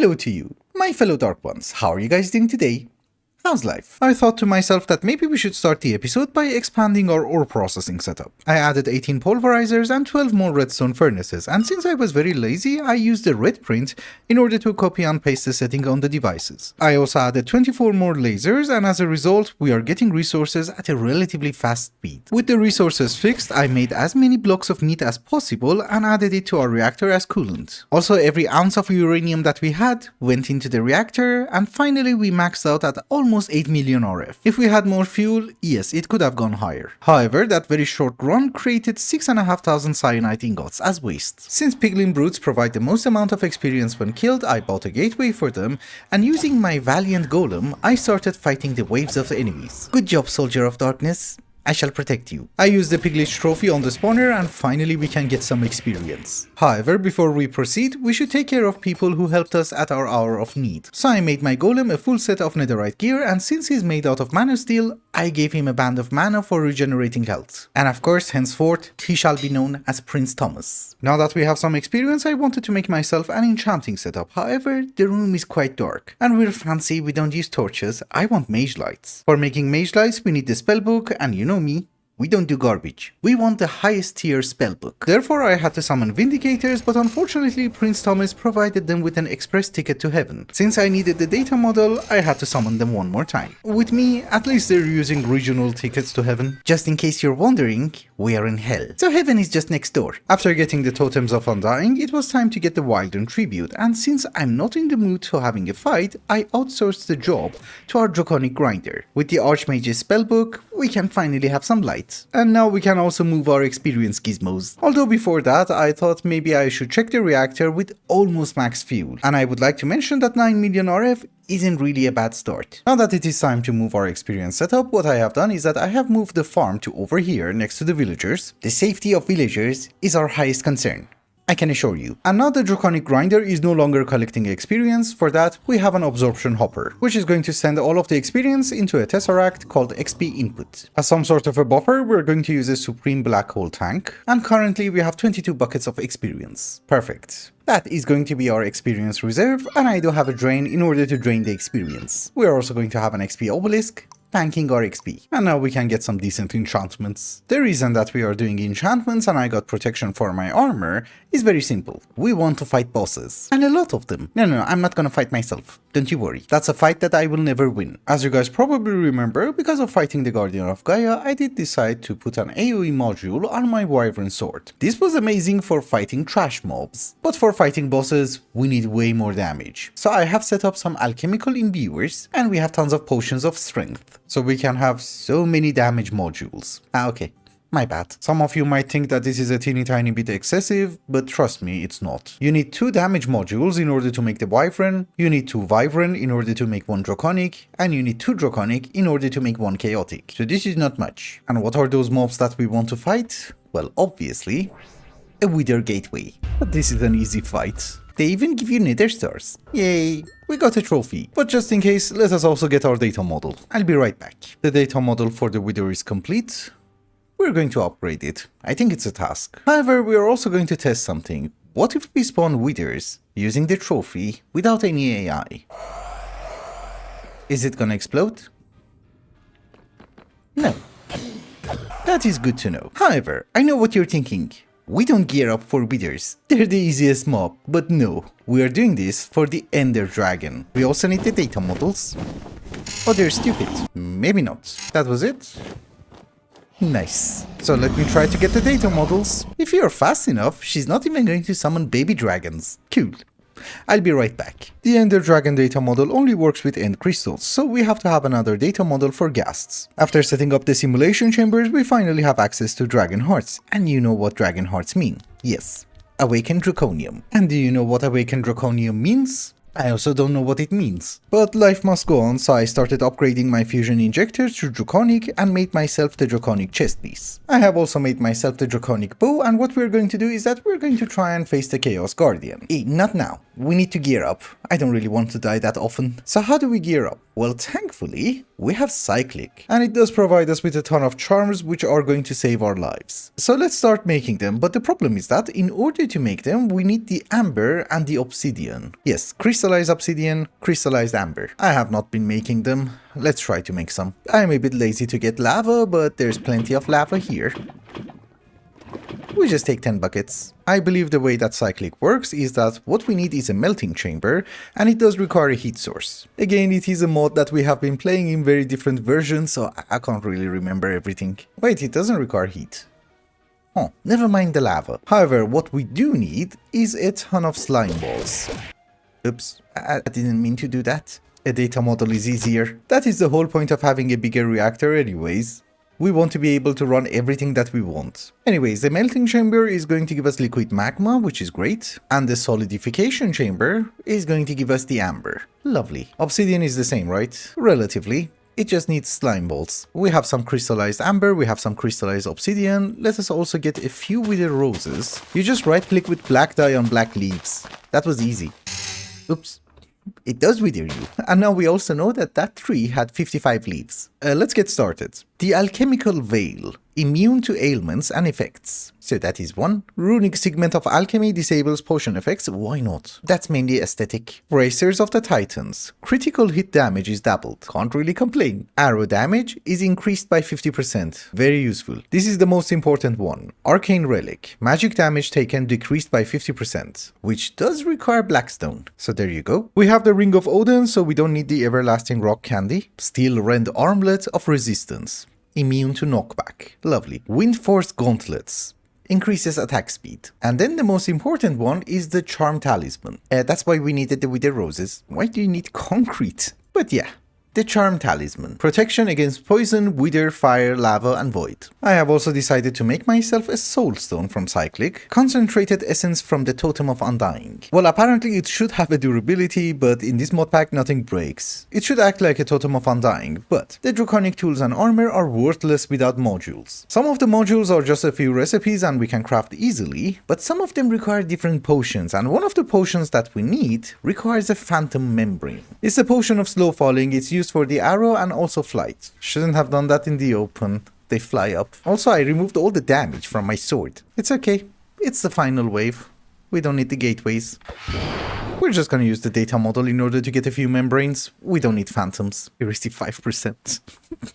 Hello to you, my fellow Dark Ones. How are you guys doing today? How's life? I thought to myself that maybe we should start the episode by expanding our ore processing setup. I added 18 pulverizers and 12 more redstone furnaces, and since I was very lazy, I used the red print in order to copy and paste the setting on the devices. I also added 24 more lasers, and as a result, we are getting resources at a relatively fast speed. With the resources fixed, I made as many blocks of meat as possible and added it to our reactor as coolant. Also, every ounce of uranium that we had went into the reactor, and finally we maxed out at almost 8 million RF. If we had more fuel, yes, it could have gone higher. However, that very short run created 6,500 cyanide ingots as waste. Since piglin brutes provide the most amount of experience when killed, I bought a gateway for them, and using my valiant golem, I started fighting the waves of the enemies. Good job, Soldier of Darkness. I shall protect you. I used the piglet trophy on the spawner, and finally we can get some experience. However, before we proceed, we should take care of people who helped us at our hour of need. So I made my golem a full set of netherite gear, and since he's made out of mana steel, I gave him a band of mana for regenerating health. And of course, henceforth, he shall be known as Prince Thomas. Now that we have some experience, I wanted to make myself an enchanting setup. However, the room is quite dark, and we're fancy, we don't use torches. I want mage lights. For making mage lights, we need the spellbook, and you know me, we don't do garbage. We want the highest tier spellbook. Therefore, I had to summon Vindicators, but unfortunately Prince Thomas provided them with an express ticket to heaven. Since I needed the data model, I had to summon them one more time. With me, at least they're using regional tickets to heaven. Just in case you're wondering, we are in hell. So heaven is just next door. After getting the totems of undying, it was time to get the Wilden tribute, and since I'm not in the mood for having a fight, I outsourced the job to our draconic grinder. With the Archmage's spellbook, we can finally have some light. And now we can also move our experience gizmos. Although before that, I thought maybe I should check the reactor with almost max fuel. And I would like to mention that 9 million RF isn't really a bad start. Now that it is time to move our experience setup, what I have done is that I have moved the farm to over here next to the villagers. The safety of villagers is our highest concern, I can assure you. And now the draconic grinder is no longer collecting experience. For that, we have an absorption hopper, which is going to send all of the experience into a tesseract called XP input. As some sort of a buffer, we're going to use a supreme black hole tank, and currently we have 22 buckets of experience. Perfect. That is going to be our experience reserve, and I do have a drain in order to drain the experience. We are also going to have an XP obelisk, tanking our XP. And now we can get some decent enchantments. The reason that we are doing enchantments and I got protection for my armor is very simple. We want to fight bosses. And a lot of them. No, I'm not gonna fight myself. Don't you worry. That's a fight that I will never win. As you guys probably remember, because of fighting the Guardian of Gaia, I did decide to put an AoE module on my Wyvern sword. This was amazing for fighting trash mobs. But for fighting bosses, we need way more damage. So I have set up some alchemical imbuers, and we have tons of potions of strength. So we can have so many damage modules. Okay, my bad. Some of you might think that this is a teeny tiny bit excessive, but trust me, it's not. You need 2 damage modules in order to make the Wyvern, you need 2 Wyvern in order to make 1 Draconic, and you need 2 Draconic in order to make 1 Chaotic. So this is not much. And what are those mobs that we want to fight? Well, obviously, a Wither Gateway. But this is an easy fight. They even give you nether stars. Yay, we got a trophy. But just in case, let us also get our data model. I'll be right back. The data model for the Wither is complete. We're going to upgrade it. I think it's a task. However, we are also going to test something. What if we spawn Withers using the trophy without any AI? Is it gonna explode? No. That is good to know. However, I know what you're thinking. We don't gear up for Withers. They're the easiest mob. But no, we are doing this for the Ender Dragon. We also need the data models. Oh, they're stupid. Maybe not. That was it? Nice. So let me try to get the data models. If you're fast enough, she's not even going to summon baby dragons. Cool. I'll be right back. The Ender Dragon data model only works with end crystals, so we have to have another data model for ghasts. After setting up the simulation chambers, we finally have access to Dragon Hearts. And you know what Dragon Hearts mean. Yes, Awakened Draconium. And do you know what Awakened Draconium means? I also don't know what it means. But life must go on, so I started upgrading my fusion injectors to Draconic and made myself the Draconic chest piece. I have also made myself the Draconic bow, and what we're going to do is that we're going to try and face the Chaos Guardian. Not now. We need to gear up. I don't really want to die that often. So how do we gear up? Well, thankfully, we have Cyclic, and it does provide us with a ton of charms which are going to save our lives. So let's start making them, but the problem is that in order to make them, we need the amber and the obsidian. Yes, crystallized obsidian, crystallized amber. I have not been making them. Let's try to make some. I am a bit lazy to get lava, but there's plenty of lava here. We just take 10 buckets. I believe the way that Cyclic works is that what we need is a melting chamber, and it does require a heat source. Again, it is a mod that we have been playing in very different versions, so I can't really remember everything. Wait, it doesn't require heat. Oh, never mind the lava. However, what we do need is a ton of slime balls. Oops, I didn't mean to do that. A data model is easier. That is the whole point of having a bigger reactor anyways. We want to be able to run everything that we want. Anyways, the melting chamber is going to give us liquid magma, which is great. And the solidification chamber is going to give us the amber. Lovely. Obsidian is the same, right? Relatively. It just needs slime balls. We have some crystallized amber, we have some crystallized obsidian. Let us also get a few wither roses. You just right click with black dye on black leaves. That was easy. Oops. It does wither you. And now we also know that that tree had 55 leaves. Let's get started. The alchemical veil. Immune to ailments and effects. So that is one. Runic segment of alchemy disables potion effects. Why not? That's mainly aesthetic. Bracers of the Titans. Critical hit damage is doubled. Can't really complain. Arrow damage is increased by 50%. Very useful. This is the most important one. Arcane relic. Magic damage taken decreased by 50%, which does require blackstone. So there you go. We have the Ring of Odin, so we don't need the everlasting rock candy. Steel rend armlet of resistance. Immune to knockback. Lovely. Wind force gauntlets. Increases attack speed. And then the most important one is the charm talisman. That's why we needed the wither roses. Why do you need concrete? But yeah. The charm talisman. Protection against poison, wither, fire, lava, and void. I have also decided to make myself a soul stone from Cyclic. Concentrated essence from the totem of undying. Well, apparently it should have a durability, but in this mod pack nothing breaks. It should act like a totem of undying, but the draconic tools and armor are worthless without modules. Some of the modules are just a few recipes and we can craft easily, but some of them require different potions, and one of the potions that we need requires a phantom membrane. It's a potion of slow falling. It's used for the arrow and also flight. Shouldn't have done that in the open. They fly up. Also, I removed all the damage from my sword. It's okay. It's the final wave. We don't need the gateways. We're just gonna use the data model in order to get a few membranes. We don't need phantoms. We receive 5%.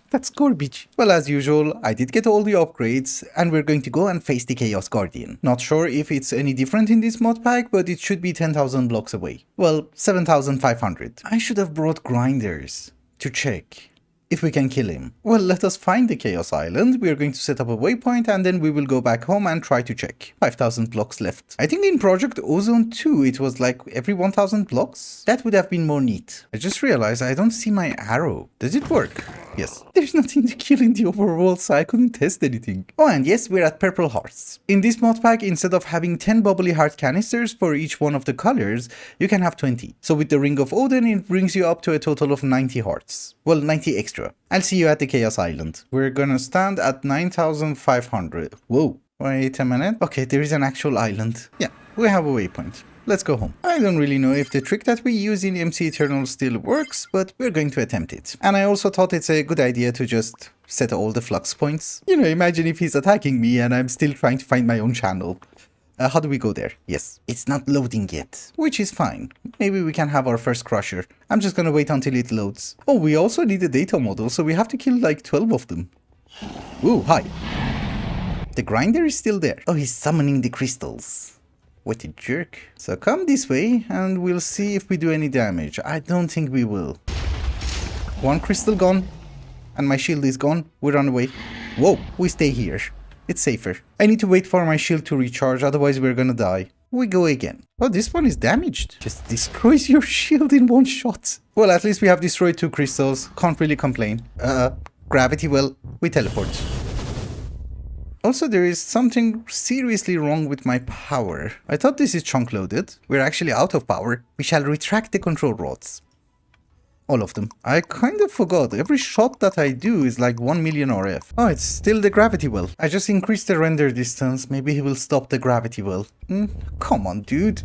That's garbage. Well, as usual, I did get all the upgrades, and we're going to go and face the Chaos Guardian. Not sure if it's any different in this mod pack, but it should be 10,000 blocks away. Well, 7,500. I should have brought grinders to check if we can kill him. Well, let us find the Chaos Island. We are going to set up a waypoint and then we will go back home and try to check. 5,000 blocks left. I think in Project Ozone 2 it was like every 1,000 blocks. That would have been more neat. I just realized I don't see my arrow. Does it work? Yes. There's nothing to kill in the overworld, so I couldn't test anything. Oh, and yes, we're at purple hearts. In this mod pack, instead of having 10 bubbly heart canisters for each one of the colors, you can have 20. So with the Ring of Odin, it brings you up to a total of 90 hearts. Well, 90 extra. I'll see you at the Chaos Island. We're gonna stand at 9,500. Whoa. Wait a minute. Okay, there is an actual island. Yeah, we have a waypoint. Let's go home. I don't really know if the trick that we use in MC Eternal still works, but we're going to attempt it. And I also thought it's a good idea to just set all the flux points. You know, imagine if he's attacking me and I'm still trying to find my own channel. How do we go there? Yes, it's not loading yet, which is fine. Maybe we can have our first crusher. I'm just gonna wait until it loads. Oh, we also need a data model, so we have to kill like 12 of them. Ooh, hi. The grinder is still there. Oh, he's summoning the crystals. What a jerk. So come this way and we'll see if we do any damage. I don't think we will. One crystal gone. And my shield is gone. We run away. Whoa, we stay here. It's safer. I need to wait for my shield to recharge, otherwise we're gonna die. We go again. Oh, this one is damaged. Just destroys your shield in one shot. Well, at least we have destroyed 2 crystals. Can't really complain. Gravity well. We teleport. Also, there is something seriously wrong with my power. I thought this is chunk loaded. We're actually out of power. We shall retract the control rods. All of them. I kind of forgot. Every shot that I do is like 1 million RF. Oh, it's still the gravity well. I just increased the render distance. Maybe he will stop the gravity well. Come on, dude.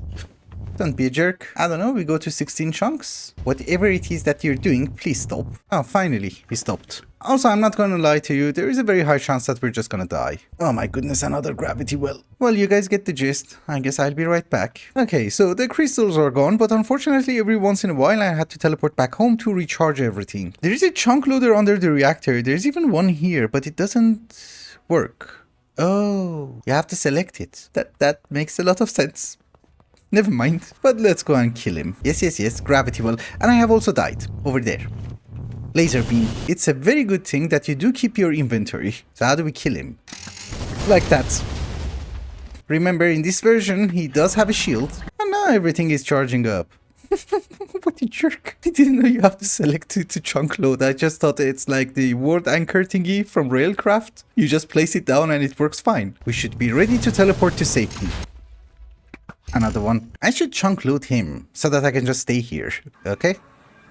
Don't be a jerk. I don't know, we go to 16 chunks. Whatever it is that you're doing, please stop. Oh, finally, he stopped. Also, I'm not gonna lie to you, there is a very high chance that we're just gonna die. Oh my goodness, another gravity well. Well, you guys get the gist. I guess I'll be right back. Okay, so the crystals are gone, but unfortunately every once in a while I had to teleport back home to recharge everything. There is a chunk loader under the reactor. There's even one here, but it doesn't work. Oh, you have to select it. That makes a lot of sense. Never mind, but let's go and kill him. Yes, gravity well. And I have also died, over there. Laser beam. It's a very good thing that you do keep your inventory. So how do we kill him? Like that. Remember, in this version, he does have a shield. And now everything is charging up. What a jerk. I didn't know you have to select it to chunk load. I just thought it's like the word anchor thingy from Railcraft. You just place it down and it works fine. We should be ready to teleport to safety. Another one. I should chunk load him so that I can just stay here. Okay?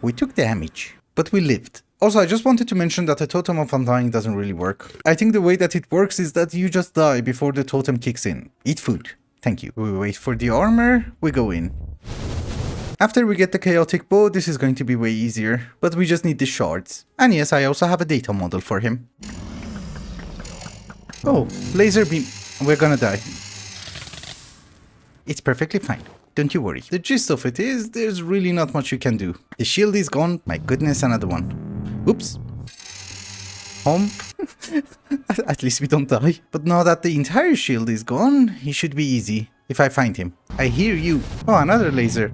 We took damage, but we lived. Also, I just wanted to mention that the totem of undying doesn't really work. I think the way that it works is that you just die before the totem kicks in. Eat food. Thank you. We wait for the armor. We go in. After we get the chaotic bow, this is going to be way easier, but we just need the shards. And yes, I also have a data model for him. Oh, laser beam. We're gonna die. It's perfectly fine. Don't you worry. The gist of it is, there's really not much you can do. The shield is gone. My goodness, another one. Oops. Home. At least we don't die. But now that the entire shield is gone, he should be easy. If I find him. I hear you. Oh, another laser.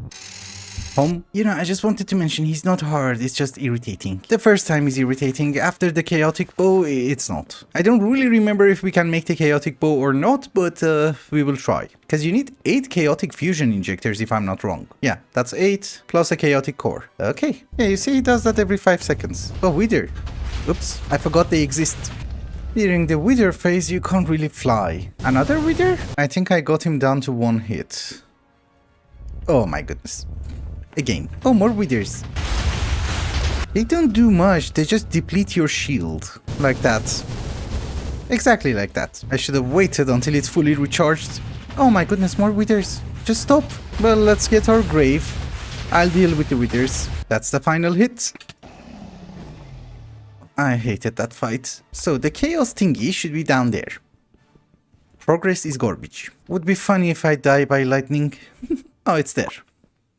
Home. You know, I just wanted to mention he's not hard, it's just irritating. The first time is irritating, after the chaotic bow, it's not. I don't really remember if we can make the chaotic bow or not, but we will try. Because you need 8 chaotic fusion injectors if I'm not wrong. Yeah, that's 8 plus a chaotic core. Okay. Yeah, you see he does that every 5 seconds. Oh, wither. Oops, I forgot they exist. During the wither phase, you can't really fly. Another wither? I think I got him down to 1 hit. Oh my goodness. Again. Oh, more withers. They don't do much, they just deplete your shield. Like that. Exactly like that. I should have waited until it's fully recharged. Oh my goodness, more withers. Just stop. Well, let's get our grave. I'll deal with the withers. That's the final hit. I hated that fight. So the chaos thingy should be down there. Progress is garbage. Would be funny if I die by lightning. Oh, it's there.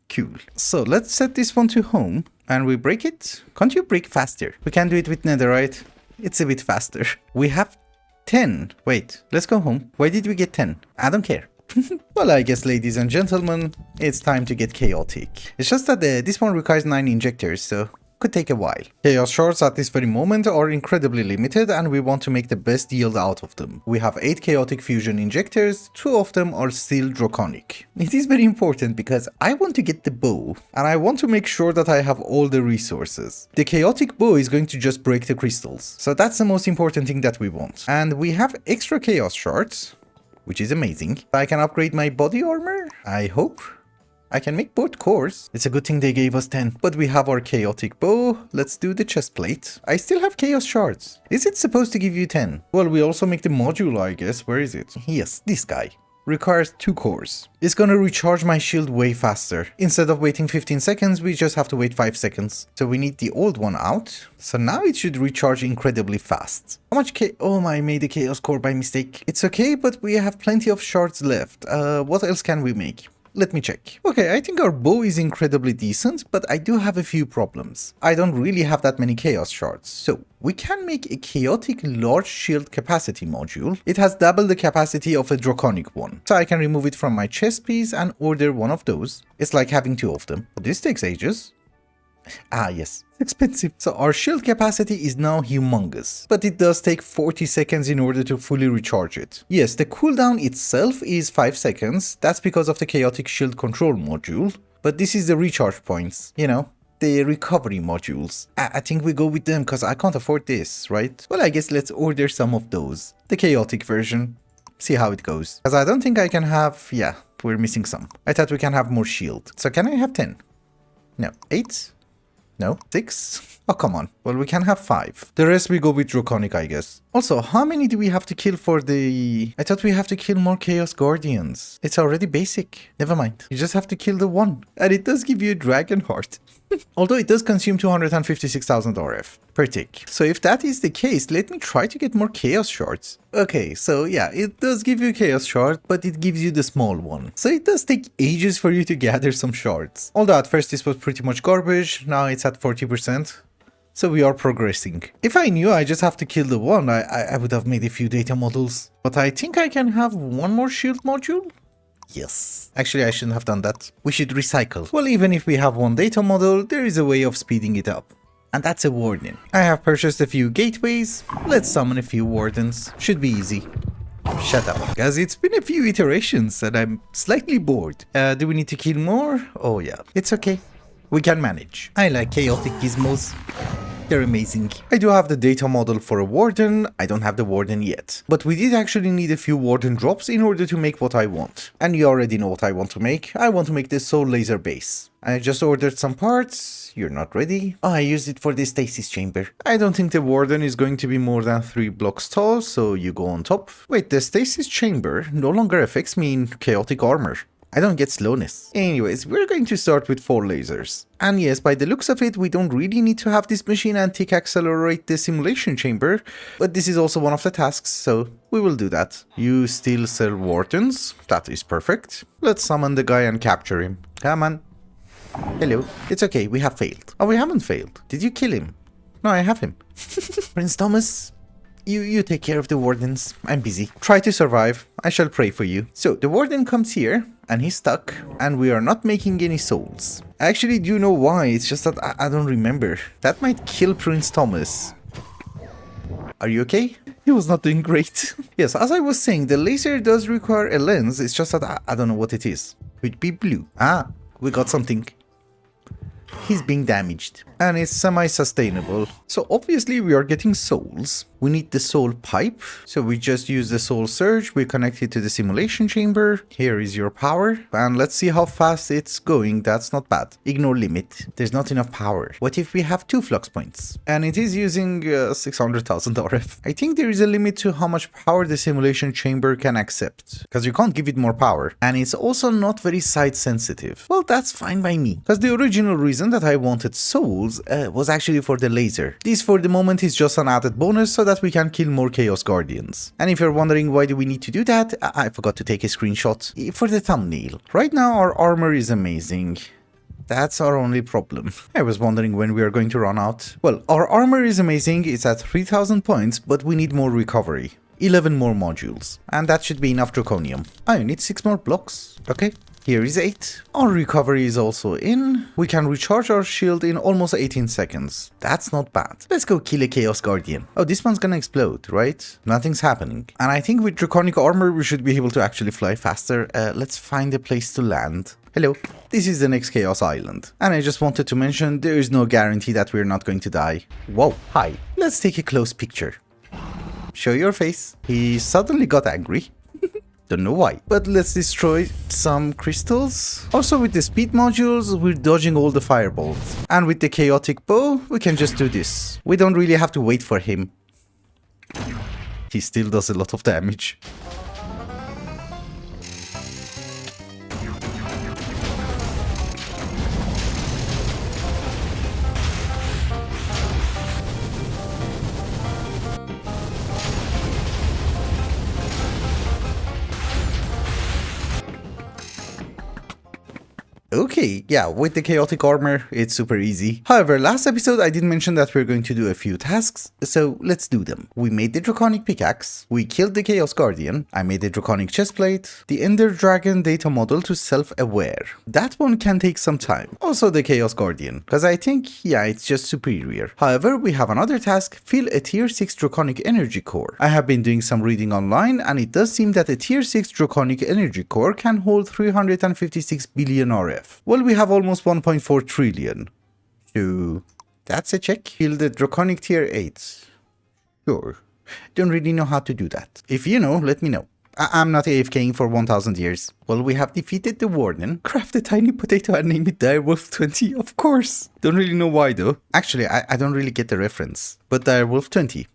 Cool. So let's set this one to home and we break it. Can't you break faster? We can do it with netherite. It's a bit faster. We have 10. Wait, let's go home. Why did we get 10? I don't care. Well, I guess, ladies and gentlemen, it's time to get chaotic. It's just that this one requires 9 injectors, so could take a while. Chaos shards at this very moment are incredibly limited and we want to make the best yield out of them. We have 8 chaotic fusion injectors, 2 of them are still draconic. It is very important because I want to get the bow and I want to make sure that I have all the resources. The chaotic bow is going to just break the crystals, so that's the most important thing that we want. And we have extra chaos shards, which is amazing. I can upgrade my body armor, I hope. I can make both cores. It's a good thing they gave us 10. But we have our chaotic bow. Let's do the chest plate. I still have chaos shards. Is it supposed to give you 10? Well, we also make the module, I guess. Where is it? Yes, this guy. Requires 2 cores. It's gonna recharge my shield way faster. Instead of waiting 15 seconds, we just have to wait 5 seconds. So we need the old one out. So now it should recharge incredibly fast. How much oh, I made a chaos core by mistake. It's okay, but we have plenty of shards left. What else can we make? Let me check. Okay, I think our bow is incredibly decent, but I do have a few problems. I don't really have that many chaos shards. So we can make a chaotic large shield capacity module. It has double the capacity of a draconic one. So I can remove it from my chest piece and order one of those. It's like having 2 of them. But this takes ages. Ah, yes. Expensive. So our shield capacity is now humongous, but it does take 40 seconds in order to fully recharge it. Yes, the cooldown itself is 5 seconds. That's because of the chaotic shield control module, but this is the recharge points, you know, the recovery modules. I think we go with them because I can't afford this, right? Well, I guess let's order some of those. The chaotic version. See how it goes. Because I don't think I can have... Yeah, we're missing some. I thought we can have more shield. So can I have 10? No, 8? No? 6? Oh, come on. Well, we can have 5. The rest we go with Draconic, I guess. Also, how many do we have to kill for the... I thought we have to kill more Chaos Guardians. It's already basic. Never mind. You just have to kill the one. And it does give you a Dragon Heart. Although it does consume 256,000 RF per tick. So if that is the case, let me try to get more Chaos Shards. Okay, so yeah, it does give you a Chaos Shard, but it gives you the small one. So it does take ages for you to gather some shards. Although at first this was pretty much garbage, now it's at 40%. So we are progressing. If I knew I just have to kill the one, I would have made a few data models. But I think I can have one more shield module? Yes. Actually, I shouldn't have done that. We should recycle. Well, even if we have one data model, there is a way of speeding it up. And that's a warden. I have purchased a few gateways. Let's summon a few wardens. Should be easy. Shut up. Guys, it's been a few iterations and I'm slightly bored. Do we need to kill more? Oh yeah. It's okay. We can manage. I like chaotic gizmos. They're amazing. I do have the data model for a warden. I don't have the warden yet. But we did actually need a few warden drops in order to make what I want. And you already know what I want to make. I want to make this soul laser base. I just ordered some parts. You're not ready. Oh, I used it for the stasis chamber. I don't think the warden is going to be more than 3 blocks tall, so you go on top. Wait, the stasis chamber no longer affects me in chaotic armor. I don't get slowness. Anyways, we're going to start with 4 lasers. And yes, by the looks of it, we don't really need to have this machine and tick accelerate the simulation chamber, but this is also one of the tasks, so we will do that. You still sell wardens? That is perfect. Let's summon the guy and capture him. Come on. Hello. It's okay, we have failed. Oh, we haven't failed. Did you kill him? No, I have him. Prince Thomas, you take care of the wardens. I'm busy. Try to survive. I shall pray for you. So, the warden comes here, and he's stuck, and we are not making any souls. I actually do know why, it's just that I don't remember. That might kill Prince Thomas. Are you okay? He was not doing great. Yes, as I was saying, the laser does require a lens, it's just that I don't know what it is. Could be blue. Ah, we got something. He's being damaged. And it's semi-sustainable. So obviously we are getting souls. We need the soul pipe. So we just use the soul surge. We connect it to the simulation chamber. Here is your power. And let's see how fast it's going. That's not bad. Ignore limit. There's not enough power. What if we have 2 flux points? And it is using 600,000 RF. I think there is a limit to how much power the simulation chamber can accept. Because you can't give it more power. And it's also not very side sensitive. Well, that's fine by me. Because the original reason that I wanted souls was actually for the laser. This for the moment is just an added bonus so that we can kill more Chaos Guardians. And if you're wondering why do we need to do that, I forgot to take a screenshot for the thumbnail. Right now our armor is amazing. That's our only problem. I was wondering when we are going to run out. Well, our armor is amazing, it's at 3000 points, but we need more recovery. 11 more modules. And that should be enough draconium. I need 6 more blocks. Okay. Here is 8. Our recovery is also in. We can recharge our shield in almost 18 seconds. That's not bad. Let's go kill a Chaos Guardian. Oh, this one's gonna explode, right? Nothing's happening. And I think with draconic armor, we should be able to actually fly faster. Let's find a place to land. Hello, this is the next Chaos Island. And I just wanted to mention, there is no guarantee that we're not going to die. Whoa, hi. Let's take a close picture. Show your face. He suddenly got angry. Don't know why. But let's destroy some crystals. Also with the speed modules, we're dodging all the fireballs. And with the chaotic bow, we can just do this. We don't really have to wait for him. He still does a lot of damage. Okay, yeah, with the chaotic armor, it's super easy. However, last episode I did mention that we're going to do a few tasks, so let's do them. We made the draconic pickaxe, we killed the Chaos Guardian, I made the draconic chestplate, the Ender Dragon data model to self-aware. That one can take some time. Also the Chaos Guardian, because I think, yeah, it's just superior. However, we have another task, fill a tier 6 draconic energy core. I have been doing some reading online, and it does seem that a tier 6 draconic energy core can hold 356 billion RF. Well, we have almost 1.4 trillion. So, that's a check. Fill the draconic tier 8. Sure. Don't really know how to do that. If you know, let me know. I'm not AFKing for 1000 years. Well, we have defeated the warden. Craft a tiny potato and name it Direwolf20, of course. Don't really know why though. Actually, I don't really get the reference. But Direwolf20.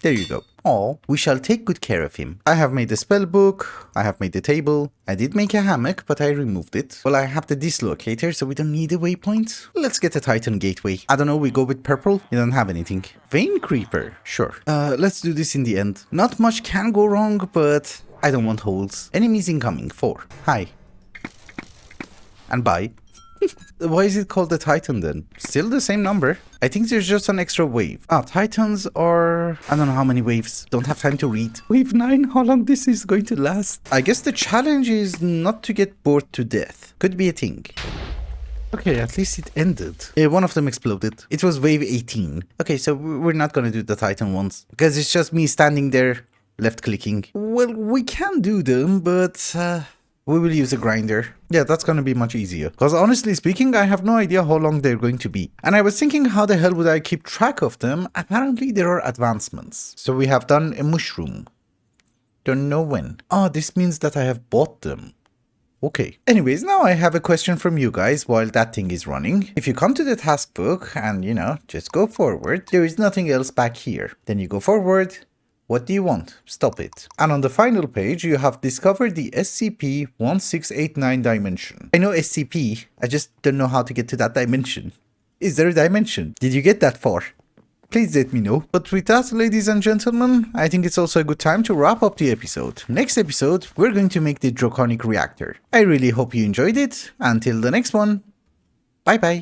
There you go. Oh, we shall take good care of him. I have made a spell book. I have made a table. I did make a hammock, but I removed it. Well, I have the dislocator, so we don't need a waypoint. Let's get a Titan gateway. I don't know, we go with purple? You don't have anything. Vein Creeper. Sure. Let's do this in the end. Not much can go wrong, but I don't want holes. Enemies incoming. 4. Hi. And bye. Why is it called the Titan then? Still the same number. I think there's just an extra wave. Ah, Titans are... I don't know how many waves. Don't have time to read. Wave 9, how long this is going to last? I guess the challenge is not to get bored to death. Could be a thing. Okay, at least it ended. One of them exploded. It was wave 18. Okay, so we're not gonna do the Titan ones. Because it's just me standing there, left clicking. Well, we can do them, but... we will use a grinder. Yeah, that's gonna be much easier. Because honestly speaking, I have no idea how long they're going to be. And I was thinking, how the hell would I keep track of them? Apparently there are advancements. So we have done a mushroom. Don't know when. Oh, this means that I have bought them. Okay. Anyways, now I have a question from you guys while that thing is running. If you come to the task book and, you know, just go forward, there is nothing else back here. Then you go forward. What do you want? Stop it. And on the final page, you have discovered the SCP-1689 dimension. I know SCP, I just don't know how to get to that dimension. Is there a dimension? Did you get that far? Please let me know. But with that, ladies and gentlemen, I think it's also a good time to wrap up the episode. Next episode, we're going to make the Draconic Reactor. I really hope you enjoyed it. Until the next one, bye bye.